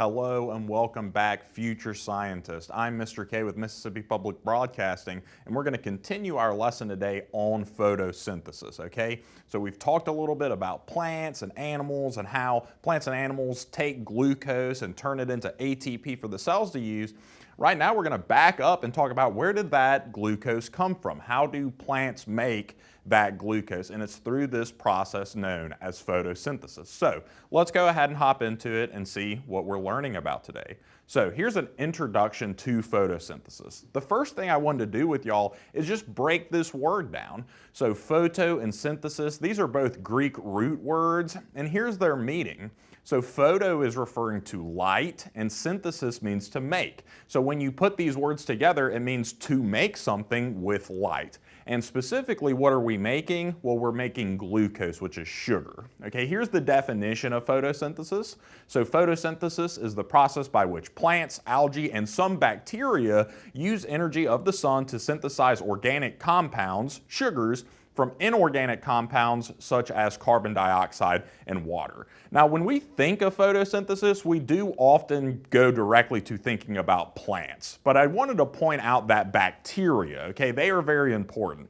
Hello and welcome back, future scientists. I'm Mr. K with Mississippi Public Broadcasting, and we're going to continue our lesson today on photosynthesis, okay? So we've talked a little bit about plants and animals and how plants and animals take glucose and turn it into ATP for the cells to use. Right now we're going to back up and talk about where did that glucose come from? How do plants make that glucose? And it's through this process known as photosynthesis. So let's go ahead and hop into it and see what we're learning about today. So here's an introduction to photosynthesis. The first thing I wanted to do with y'all is just break this word down. So photo and synthesis, these are both Greek root words, and here's their meaning. So photo is referring to light, and synthesis means to make. So when you put these words together, it means to make something with light. And specifically, what are we making? Well, we're making glucose, which is sugar. Okay, here's the definition of photosynthesis. So photosynthesis is the process by which plants, algae, and some bacteria use energy of the sun to synthesize organic compounds, sugars, from inorganic compounds such as carbon dioxide and water. Now, when we think of photosynthesis, we do often go directly to thinking about plants, but I wanted to point out that bacteria, okay, they are very important.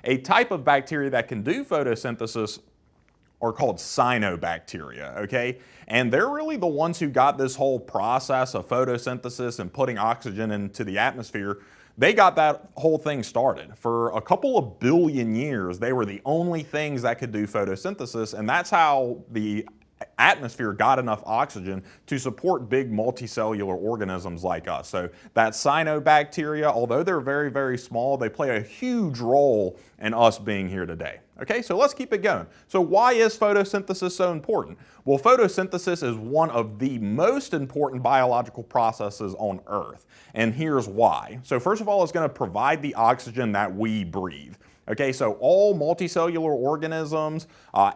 A type of bacteria that can do photosynthesis are called cyanobacteria, okay? And they're really the ones who got this whole process of photosynthesis and putting oxygen into the atmosphere. They got that whole thing started. For a couple of billion years, they were the only things that could do photosynthesis, and that's how the atmosphere got enough oxygen to support big multicellular organisms like us. So that cyanobacteria, although they're very, very small, they play a huge role in us being here today. Okay, so let's keep it going. So why is photosynthesis so important? Well, photosynthesis is one of the most important biological processes on Earth, and here's why. So first of all, it's going to provide the oxygen that we breathe. Okay, so all multicellular organisms,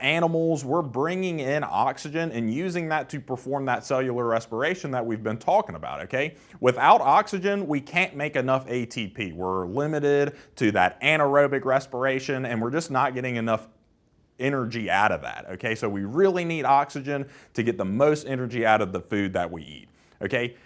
animals, we're bringing in oxygen and using that to perform that cellular respiration that we've been talking about, okay? Without oxygen, we can't make enough ATP. We're limited to that anaerobic respiration, and we're just not getting enough energy out of that, okay? So we really need oxygen to get the most energy out of the food that we eat, okay?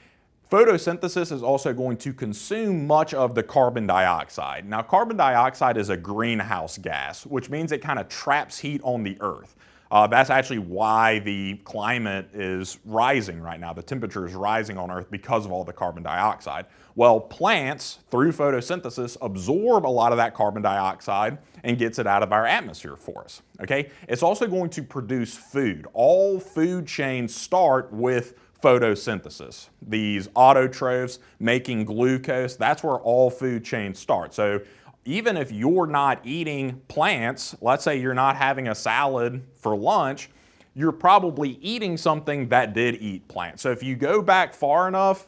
Photosynthesis is also going to consume much of the carbon dioxide. Now, carbon dioxide is a greenhouse gas, which means it kind of traps heat on the Earth. That's actually why the climate is rising right now. The temperature is rising on Earth because of all the carbon dioxide. Well, plants, through photosynthesis, absorb a lot of that carbon dioxide and gets it out of our atmosphere for us, okay? It's also going to produce food. All food chains start with photosynthesis. These autotrophs making glucose, that's where all food chains start. So even if you're not eating plants, let's say you're not having a salad for lunch, you're probably eating something that did eat plants. So if you go back far enough,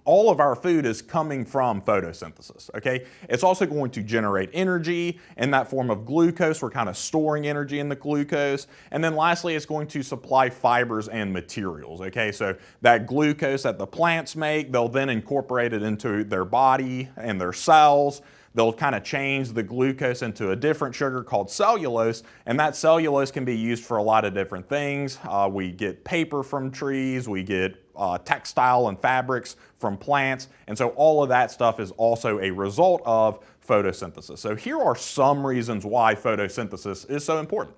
all of our food is coming from photosynthesis, okay? It's also going to generate energy in that form of glucose. We're kind of storing energy in the glucose. And then lastly, it's going to supply fibers and materials, okay? So that glucose that the plants make, they'll then incorporate it into their body and their cells. They'll kind of change the glucose into a different sugar called cellulose, and that cellulose can be used for a lot of different things. We get paper from trees, we get textile and fabrics from plants, and so all of that stuff is also a result of photosynthesis. So here are some reasons why photosynthesis is so important.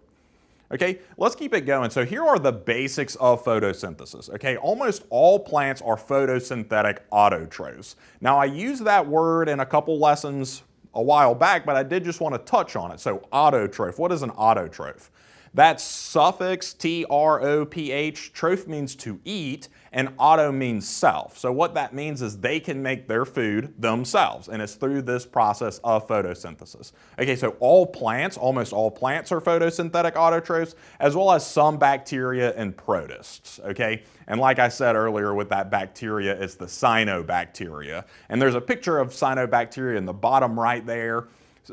Okay, let's keep it going. So here are the basics of photosynthesis. Okay, almost all plants are photosynthetic autotrophs. Now I used that word in a couple lessons a while back, but I did just want to touch on it. So autotroph, what is an autotroph? That suffix T-R-O-P-H, troph means to eat, and auto means self. So what that means is they can make their food themselves, and it's through this process of photosynthesis. Okay, so all plants, almost all plants are photosynthetic autotrophs, as well as some bacteria and protists, okay? And like I said earlier with that bacteria, it's the cyanobacteria. And there's a picture of cyanobacteria in the bottom right there.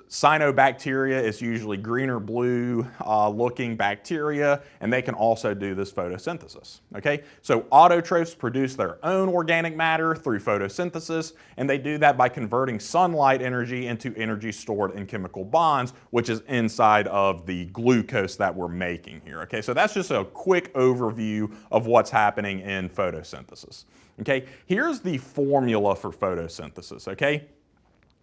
Cyanobacteria is usually green or blue looking bacteria, and they can also do this photosynthesis. Okay, so autotrophs produce their own organic matter through photosynthesis, and they do that by converting sunlight energy into energy stored in chemical bonds, which is inside of the glucose that we're making here. Okay, so that's just a quick overview of what's happening in photosynthesis. Okay, here's the formula for photosynthesis. Okay.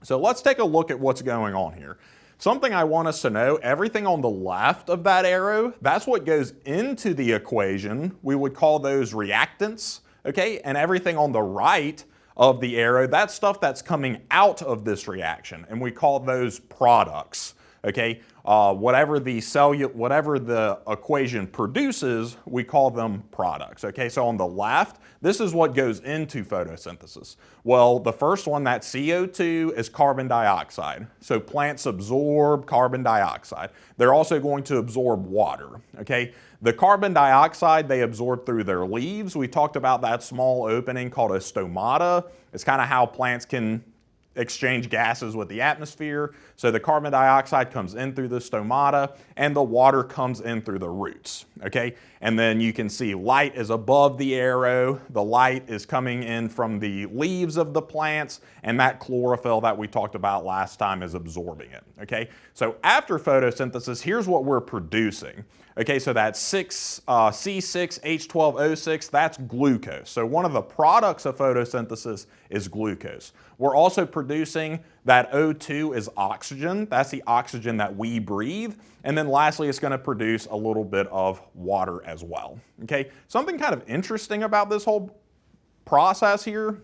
So let's take a look at what's going on here. Something I want us to know, everything on the left of that arrow, that's what goes into the equation. We would call those reactants, okay? And everything on the right of the arrow, that's stuff that's coming out of this reaction, and we call those products, okay? Whatever the equation produces, we call them products, okay? So on the left, this is what goes into photosynthesis. Well, the first one, that CO2, is carbon dioxide. So plants absorb carbon dioxide. They're also going to absorb water, okay? The carbon dioxide they absorb through their leaves. We talked about that small opening called a stomata. It's kind of how plants can exchange gases with the atmosphere. So the carbon dioxide comes in through the stomata and the water comes in through the roots, okay? And then you can see light is above the arrow. The light is coming in from the leaves of the plants, and that chlorophyll that we talked about last time is absorbing it, okay? So after photosynthesis, here's what we're producing. Okay, so that's C6H12O6, that's glucose. So one of the products of photosynthesis is glucose. We're also producing that O2 is oxygen. That's the oxygen that we breathe. And then lastly, it's going to produce a little bit of water as well. Okay, something kind of interesting about this whole process here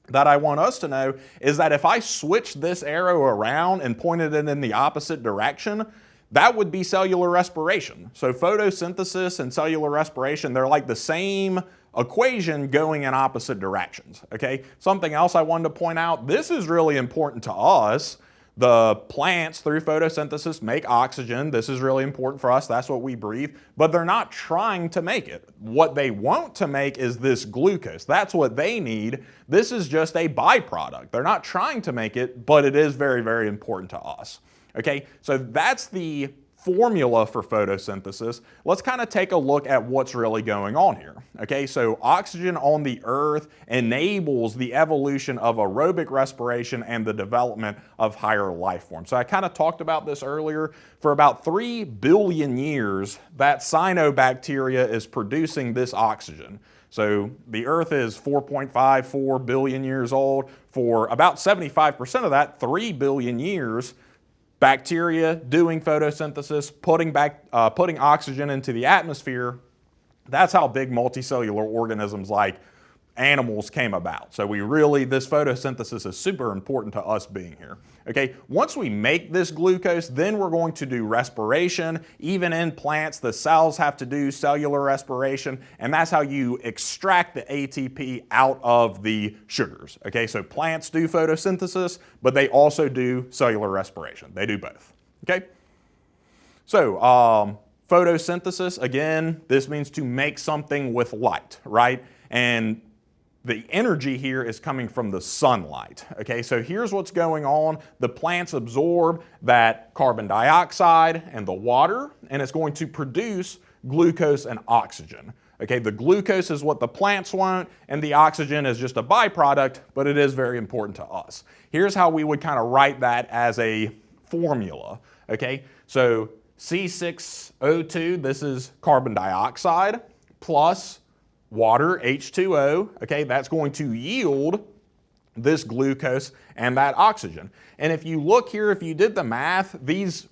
that I want us to know is that if I switch this arrow around and pointed it in the opposite direction, that would be cellular respiration. So photosynthesis and cellular respiration, they're like the same equation going in opposite directions, okay? Something else I wanted to point out, this is really important to us. The plants, through photosynthesis, make oxygen. This is really important for us. That's what we breathe. But they're not trying to make it. What they want to make is this glucose. That's what they need. This is just a byproduct. They're not trying to make it, but it is very, very important to us. Okay, so that's the formula for photosynthesis. Let's kind of take a look at what's really going on here. Okay, so oxygen on the earth enables the evolution of aerobic respiration and the development of higher life forms. So I kind of talked about this earlier. For about 3 billion years, that cyanobacteria is producing this oxygen. So the Earth is 4.54 billion years old. For about 75% of that, 3 billion years, bacteria doing photosynthesis, putting oxygen into the atmosphere. That's how big multicellular organisms like animals came about. So this photosynthesis is super important to us being here. Okay, once we make this glucose, then we're going to do respiration. Even in plants, the cells have to do cellular respiration, and that's how you extract the ATP out of the sugars. Okay, so plants do photosynthesis, but they also do cellular respiration. They do both. Okay, so photosynthesis, again, this means to make something with light, right? And the energy here is coming from the sunlight. Okay, so here's what's going on. The plants absorb that carbon dioxide and the water, and it's going to produce glucose and oxygen. Okay, the glucose is what the plants want, and the oxygen is just a byproduct, but it is very important to us. Here's how we would kind of write that as a formula. Okay, so C6O2, this is carbon dioxide, plus water, H2O, okay, that's going to yield this glucose and that oxygen. And if you look here, if you did the math, these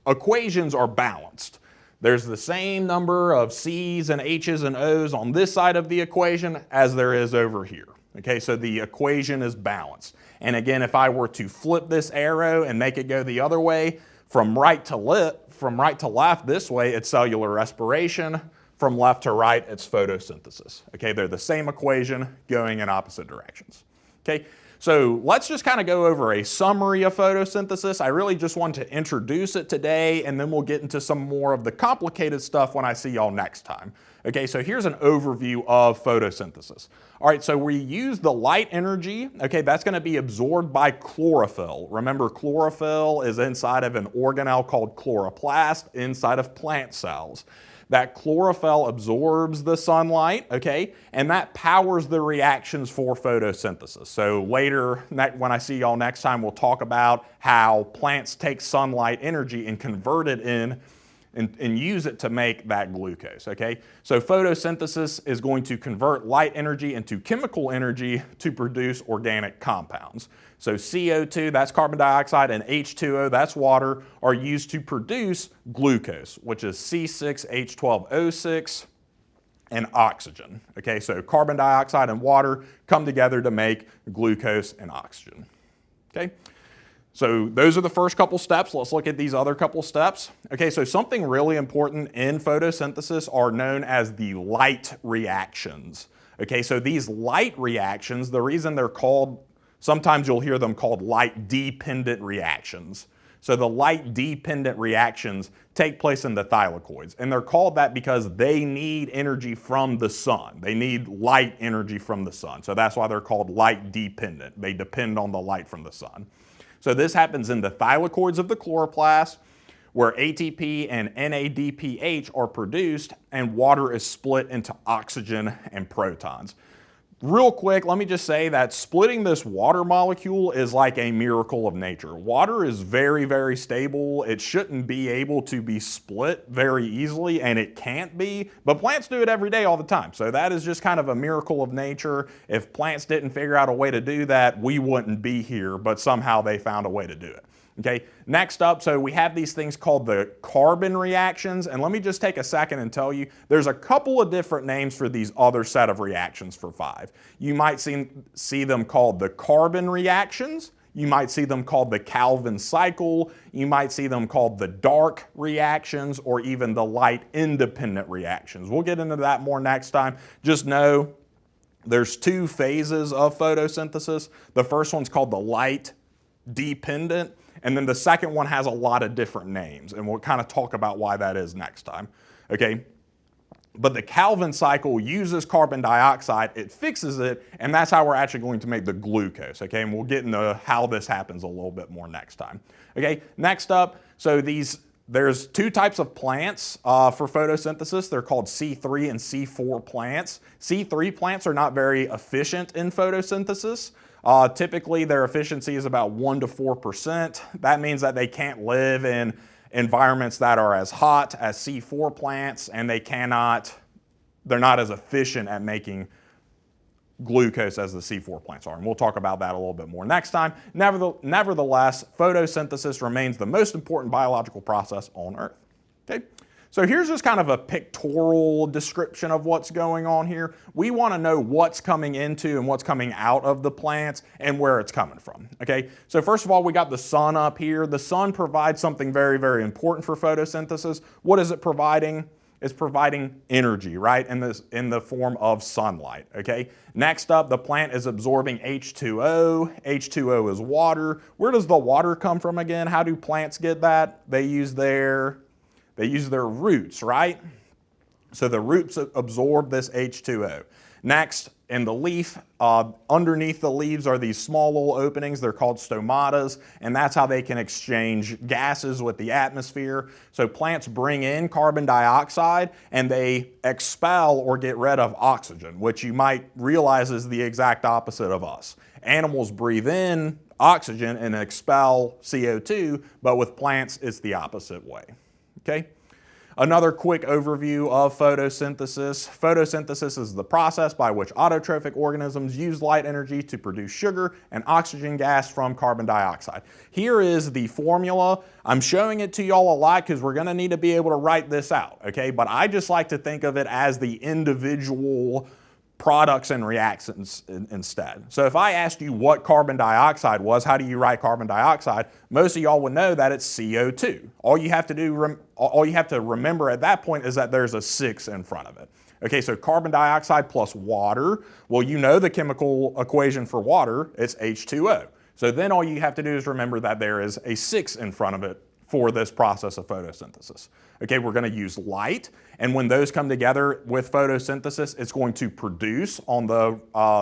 equations are balanced. There's the same number of C's and H's and O's on this side of the equation as there is over here. Okay, so the equation is balanced. And again, if I were to flip this arrow and make it go the other way, from right to left this way, it's cellular respiration. From left to right, it's photosynthesis. Okay, they're the same equation going in opposite directions. Okay, so let's just kind of go over a summary of photosynthesis. I really just want to introduce it today, and then we'll get into some more of the complicated stuff when I see y'all next time. Okay, so here's an overview of photosynthesis. All right, so we use the light energy, okay, that's going to be absorbed by chlorophyll. Remember, chlorophyll is inside of an organelle called chloroplast inside of plant cells. That chlorophyll absorbs the sunlight, okay, and that powers the reactions for photosynthesis. So later, when I see y'all next time, we'll talk about how plants take sunlight energy and convert it and use it to make that glucose, okay? So photosynthesis is going to convert light energy into chemical energy to produce organic compounds. So CO2, that's carbon dioxide, and H2O, that's water, are used to produce glucose, which is C6H12O6 and oxygen, okay? So carbon dioxide and water come together to make glucose and oxygen, okay? So those are the first couple steps. Let's look at these other couple steps. Okay, so something really important in photosynthesis are known as the light reactions. Okay, so these light reactions, the reason they're called, sometimes you'll hear them called light-dependent reactions. So the light-dependent reactions take place in the thylakoids, and they're called that because they need energy from the sun. They need light energy from the sun. So that's why they're called light-dependent. They depend on the light from the sun. So this happens in the thylakoids of the chloroplast, where ATP and NADPH are produced and water is split into oxygen and protons. Real quick, let me just say that splitting this water molecule is like a miracle of nature. Water is very, very stable. It shouldn't be able to be split very easily, and it can't be, but plants do it every day all the time. So that is just kind of a miracle of nature. If plants didn't figure out a way to do that, we wouldn't be here, but somehow they found a way to do it. Okay, next up, so we have these things called the carbon reactions, and let me just take a second and tell you, there's a couple of different names for these other set of reactions for 5. You might see them called the carbon reactions, you might see them called the Calvin cycle, you might see them called the dark reactions, or even the light independent reactions. We'll get into that more next time. Just know there's 2 phases of photosynthesis. The first one's called the light dependent, and then the second one has a lot of different names, and we'll kind of talk about why that is next time, okay? But the Calvin cycle uses carbon dioxide, it fixes it, and that's how we're actually going to make the glucose, okay? And we'll get into how this happens a little bit more next time, okay? Next up, so there's 2 types of plants for photosynthesis. They're called C3 and C4 plants. C3 plants are not very efficient in photosynthesis. Typically, their efficiency is about 1 to 4%. That means that they can't live in environments that are as hot as C4 plants, and they're not as efficient at making glucose as the C4 plants are. And we'll talk about that a little bit more next time. Nevertheless, photosynthesis remains the most important biological process on Earth. Okay? So here's just kind of a pictorial description of what's going on here. We want to know what's coming into and what's coming out of the plants and where it's coming from, okay? So first of all, we got the sun up here. The sun provides something very, very important for photosynthesis. What is it providing? It's providing energy, right, in the form of sunlight, okay? Next up, the plant is absorbing H2O. H2O is water. Where does the water come from again? How do plants get that? They use their roots, right? So the roots absorb this H2O. Next, in the leaf, underneath the leaves are these small little openings. They're called stomatas, and that's how they can exchange gases with the atmosphere. So plants bring in carbon dioxide, and they expel or get rid of oxygen, which you might realize is the exact opposite of us. Animals breathe in oxygen and expel CO2, but with plants, it's the opposite way. Okay? Another quick overview of photosynthesis. Photosynthesis is the process by which autotrophic organisms use light energy to produce sugar and oxygen gas from carbon dioxide. Here is the formula. I'm showing it to y'all a lot because we're going to need to be able to write this out, okay? But I just like to think of it as the individual products and reactants instead. So if I asked you what carbon dioxide was, how do you write carbon dioxide? Most of y'all would know that it's CO2. All you have to remember at that point is that there's a 6 in front of it. Okay, so carbon dioxide plus water. Well, you know the chemical equation for water, it's H2O. So then all you have to do is remember that there is a 6 in front of it for this process of photosynthesis. Okay, we're going to use light, and when those come together with photosynthesis, it's going to produce on the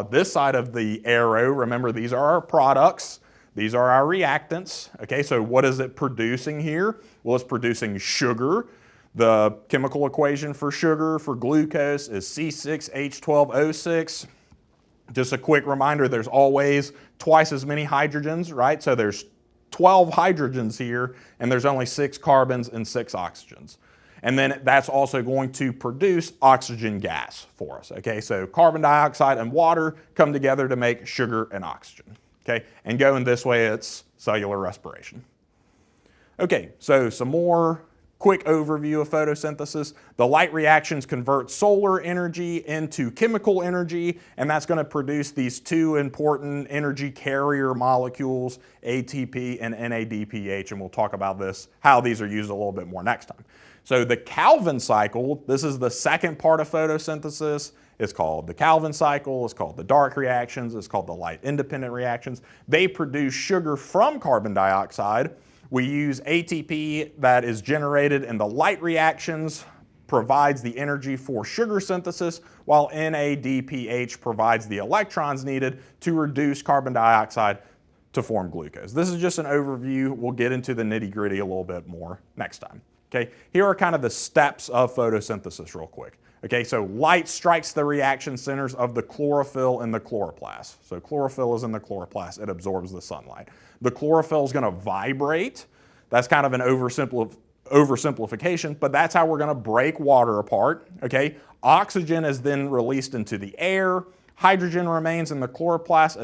this side of the arrow. Remember, these are our products. These are our reactants. Okay, so what is it producing here? Well, it's producing sugar. The chemical equation for sugar, for glucose, is C6H12O6. Just a quick reminder, there's always twice as many hydrogens, right? So there's 12 hydrogens here, and there's only 6 carbons and 6 oxygens. And then that's also going to produce oxygen gas for us, okay? So carbon dioxide and water come together to make sugar and oxygen, okay? And going this way, it's cellular respiration. Okay, so some more quick overview of photosynthesis. The light reactions convert solar energy into chemical energy, and that's going to produce these 2 important energy carrier molecules, ATP and NADPH, and we'll talk about this, how these are used a little bit more next time. So the Calvin cycle, this is the second part of photosynthesis. It's called the Calvin cycle, it's called the dark reactions, it's called the light independent reactions. They produce sugar from carbon dioxide. We use ATP that is generated in the light reactions, provides the energy for sugar synthesis, while NADPH provides the electrons needed to reduce carbon dioxide to form glucose. This is just an overview. We'll get into the nitty-gritty a little bit more next time. Okay, here are kind of the steps of photosynthesis real quick. Okay, so light strikes the reaction centers of the chlorophyll and the chloroplast. So chlorophyll is in the chloroplast, it absorbs the sunlight. The chlorophyll is going to vibrate. That's kind of an oversimplification, but that's how we're going to break water apart. Okay, oxygen is then released into the air. Hydrogen remains in the chloroplast,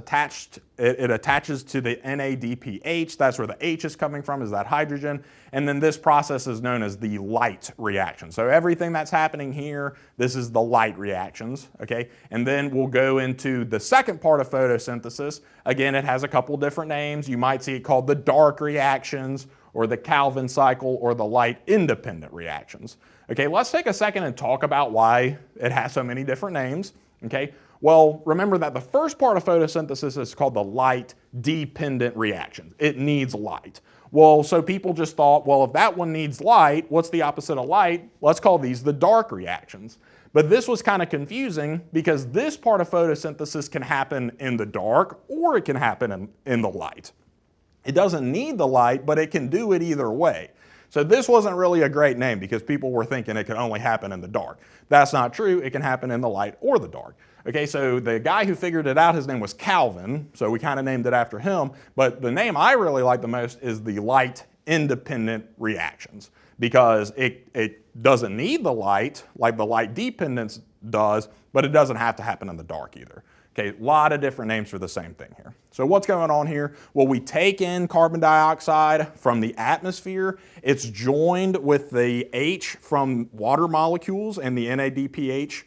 it attaches to the NADPH. That's where the H is coming from, is that hydrogen. And then this process is known as the light reaction. So everything that's happening here, this is the light reactions, okay? And then we'll go into the second part of photosynthesis. Again, it has a couple different names. You might see it called the dark reactions, or the Calvin cycle, or the light independent reactions. Okay, let's take a second and talk about why it has so many different names, okay? Well, remember that the first part of photosynthesis is called the light-dependent reactions. It needs light. Well, so people just thought, well, if that one needs light, what's the opposite of light? Let's call these the dark reactions. But this was kind of confusing because this part of photosynthesis can happen in the dark or it can happen in the light. It doesn't need the light, but it can do it either way. So this wasn't really a great name because people were thinking it could only happen in the dark. That's not true. It can happen in the light or the dark. Okay, so the guy who figured it out, his name was Calvin, so we kind of named it after him, but the name I really like the most is the light independent reactions because it doesn't need the light like the light dependence does, but it doesn't have to happen in the dark either. Okay, a lot of different names for the same thing here. So what's going on here? Well, we take in carbon dioxide from the atmosphere. It's joined with the H from water molecules and the NADPH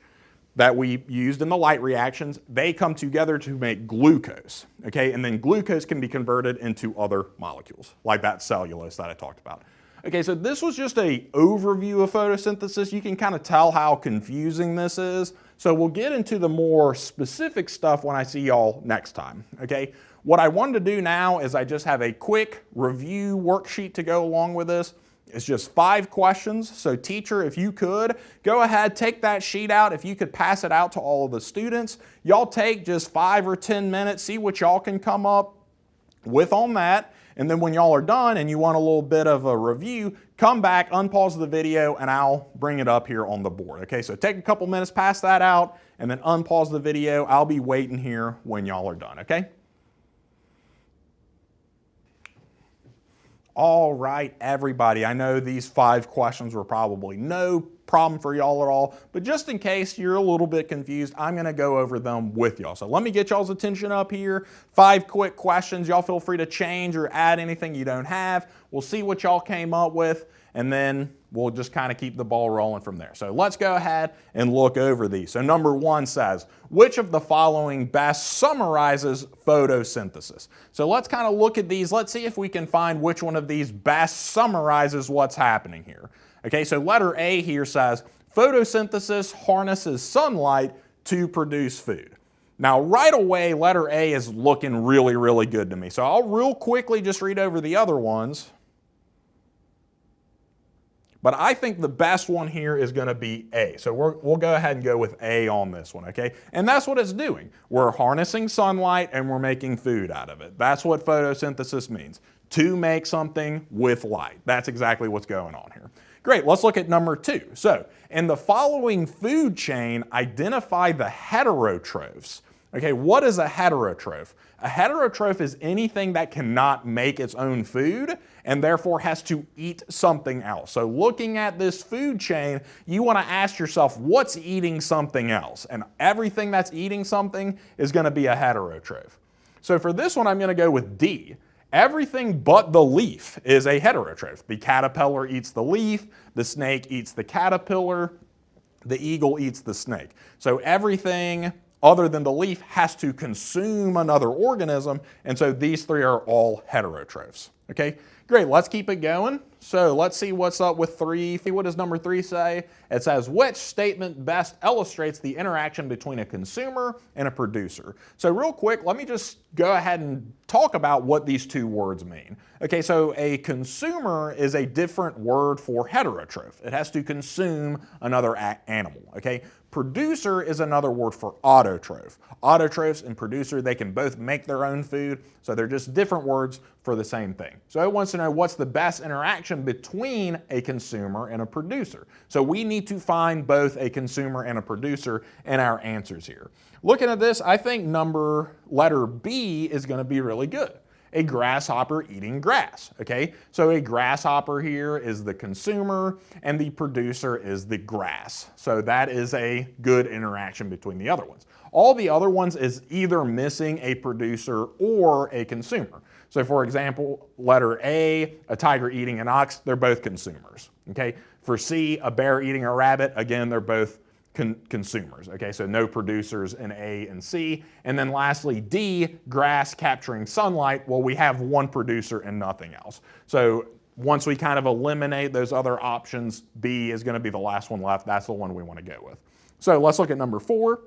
that we used in the light reactions. They come together to make glucose, okay? And then glucose can be converted into other molecules, like that cellulose that I talked about. Okay, so this was just an overview of photosynthesis. You can kind of tell how confusing this is. So we'll get into the more specific stuff when I see y'all next time, okay? What I wanted to do now is I just have a quick review worksheet to go along with this. It's just 5 questions. So teacher, if you could, go ahead, take that sheet out. If you could pass it out to all of the students. Y'all take just 5 or 10 minutes, see what y'all can come up with on that. And then when y'all are done and you want a little bit of a review, come back, unpause the video, and I'll bring it up here on the board. Okay, so take a couple minutes, pass that out, and then unpause the video. I'll be waiting here when y'all are done, okay? All right, everybody, I know these 5 questions were probably no problem for y'all at all, but just in case you're a little bit confused, I'm gonna go over them with y'all. So let me get y'all's attention up here. 5 quick questions. Y'all feel free to change or add anything you don't have. We'll see what y'all came up with, and then we'll just kind of keep the ball rolling from there. So let's go ahead and look over these. So number 1 says, which of the following best summarizes photosynthesis? So let's kind of look at these. Let's see if we can find which one of these best summarizes what's happening here. Okay, so letter A here says, photosynthesis harnesses sunlight to produce food. Now right away, letter A is looking really, really good to me. So I'll real quickly just read over the other ones. but I think the best one here is going to be A. So we'll go ahead and go with A on this one, okay? And that's what it's doing. We're harnessing sunlight and we're making food out of it. That's what photosynthesis means, to make something with light. That's exactly what's going on here. Great, let's look at number 2. So, in the following food chain, identify the heterotrophs. Okay, what is a heterotroph? A heterotroph is anything that cannot make its own food and therefore has to eat something else. So looking at this food chain, you want to ask yourself, what's eating something else? And everything that's eating something is going to be a heterotroph. So for this one, I'm going to go with D. Everything but the leaf is a heterotroph. The caterpillar eats the leaf, the snake eats the caterpillar, the eagle eats the snake. So everything other than the leaf has to consume another organism, and so these 3 are all heterotrophs. Okay, great, let's keep it going. So let's see what's up with 3. What does number 3 say? It says, which statement best illustrates the interaction between a consumer and a producer? So real quick, let me just go ahead and talk about what these 2 words mean. Okay, so a consumer is a different word for heterotroph. It has to consume another animal, okay? Producer is another word for autotroph. Autotrophs and producer, they can both make their own food, so they're just different words for the same thing. So it wants to know what's the best interaction between a consumer and a producer. So we need to find both a consumer and a producer in our answers here. Looking at this, I think letter B is going to be really good. A grasshopper eating grass, okay? So a grasshopper here is the consumer and the producer is the grass. So that is a good interaction between the other ones. All the other ones is either missing a producer or a consumer. So for example, letter A, a tiger eating an ox, they're both consumers, okay? For C, a bear eating a rabbit, again, they're both consumers, okay? So no producers in A and C. And then lastly, D, grass capturing sunlight, well, we have one producer and nothing else. So once we kind of eliminate those other options, B is going to be the last one left. That's the one we want to go with. So let's look at number 4.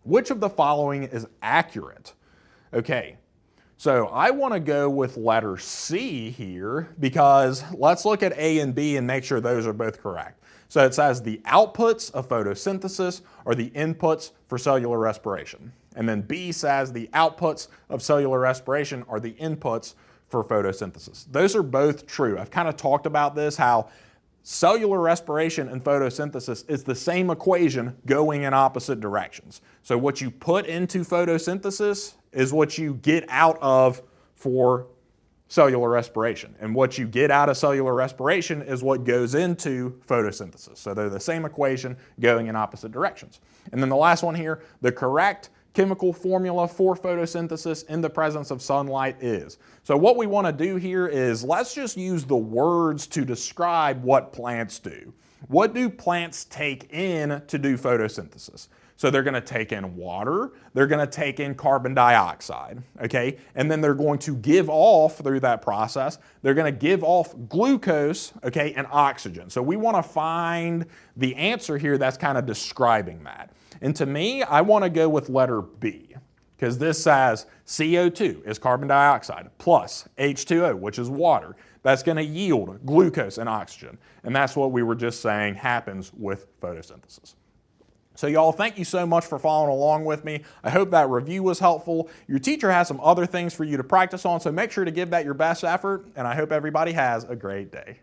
Which of the following is accurate? Okay, so I want to go with letter C here because let's look at A and B and make sure those are both correct. So it says the outputs of photosynthesis are the inputs for cellular respiration. And then B says the outputs of cellular respiration are the inputs for photosynthesis. Those are both true. I've kind of talked about this, how cellular respiration and photosynthesis is the same equation going in opposite directions. So what you put into photosynthesis is what you get out of for cellular respiration. And what you get out of cellular respiration is what goes into photosynthesis. So they're the same equation going in opposite directions. And then the last one here, the correct chemical formula for photosynthesis in the presence of sunlight is. So what we want to do here is let's just use the words to describe what plants do. What do plants take in to do photosynthesis? So they're going to take in water, they're going to take in carbon dioxide, okay? And then they're going to give off, through that process, they're going to give off glucose, okay, and oxygen. So we want to find the answer here that's kind of describing that. And to me, I want to go with letter B, because this says CO2 is carbon dioxide plus H2O, which is water. That's going to yield glucose and oxygen. And that's what we were just saying happens with photosynthesis. So y'all, thank you so much for following along with me. I hope that review was helpful. Your teacher has some other things for you to practice on, so make sure to give that your best effort, and I hope everybody has a great day.